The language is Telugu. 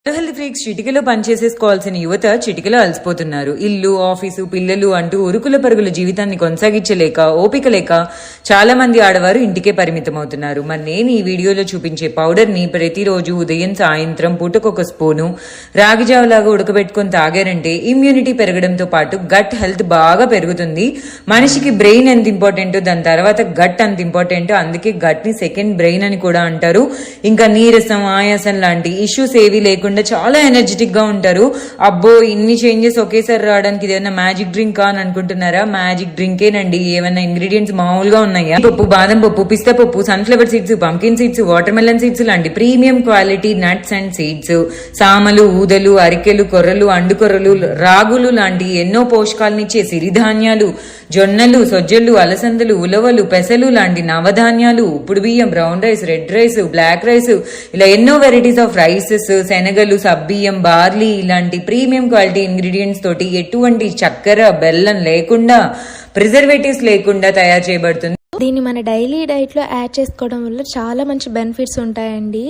హెల్త్ ఫ్రీక్స్ చిటికలో పనిచేసేసుకోవాల్సిన యువత చిటికలో అలసిపోతున్నారు. ఇల్లు, ఆఫీసు, పిల్లలు అంటూ ఉరుకుల పరుగుల జీవితాన్ని కొనసాగించలేక, ఓపిక లేక చాలా మంది ఆడవారు ఇంటికే పరిమితమవుతున్నారు. మరి నేను ఈ వీడియోలో చూపించే పౌడర్ ని ప్రతిరోజు ఉదయం, సాయంత్రం పూటకొక స్పూను రాగి జావలాగా ఉడకబెట్టుకుని తాగారంటే ఇమ్యూనిటీ పెరగడంతో పాటు గట్ హెల్త్ బాగా పెరుగుతుంది. మనిషికి బ్రెయిన్ ఎంత ఇంపార్టెంటో దాని తర్వాత గట్ అంత ఇంపార్టెంట్. అందుకే గట్ ని సెకండ్ బ్రెయిన్ అని కూడా అంటారు. ఇంకా నీరసం, ఆయాసం లాంటి ఇష్యూస్ ఏవి లేకుండా చాలా ఎనర్జెటిక్ గా ఉంటారు. అబ్బో ఇన్ని చేంజెస్ ఒకేసారి రావడానికి ఇదేమన్నా మ్యాజిక్ డ్రింక్ అని అనుకుంటున్నారా? మ్యాజిక్ డ్రింకేనండి. ఏమన్నా ఇంగ్రీడియంట్స్ మామూలుగా ఉన్నాయా? పప్పు, బాదం పప్పు, పిస్తా పప్పు, sunflower seeds, pumpkin seeds, watermelon seeds లాంటి premium quality nuts and seeds, సామలు, ఊదలు, అరికెలు, కొర్రలు, అండుకొర్రలు, రాగులు లాంటి ఎన్నో పోషకాలనిచ్చే సిరిధాన్యాలు, జొన్నలు, సొజ్జలు, అలసందలు, ఉలవలు, పెసలు లాంటి నవధాన్యాలు, ఉప్పుడు బియ్యం, brown rice, red rice, black rice, ఇలా ఎన్నో వెరైటీస్ ఆఫ్ రైసెస్, శనగలు, సబ్బియ్యం, బార్లీ ఇలాంటి ప్రీమియం క్వాలిటీ ఇంగ్రీడియంట్స్ తోటి ఎటువంటి చక్కెర, బెల్లం లేకుండా, ప్రిజర్వేటివ్స్ లేకుండా తయారు చేయబడుతుంది. దీన్ని మన డైలీ డైట్ లో యాడ్ చేసుకోవడం వల్ల చాలా మంచి బెనిఫిట్స్ ఉంటాయండి.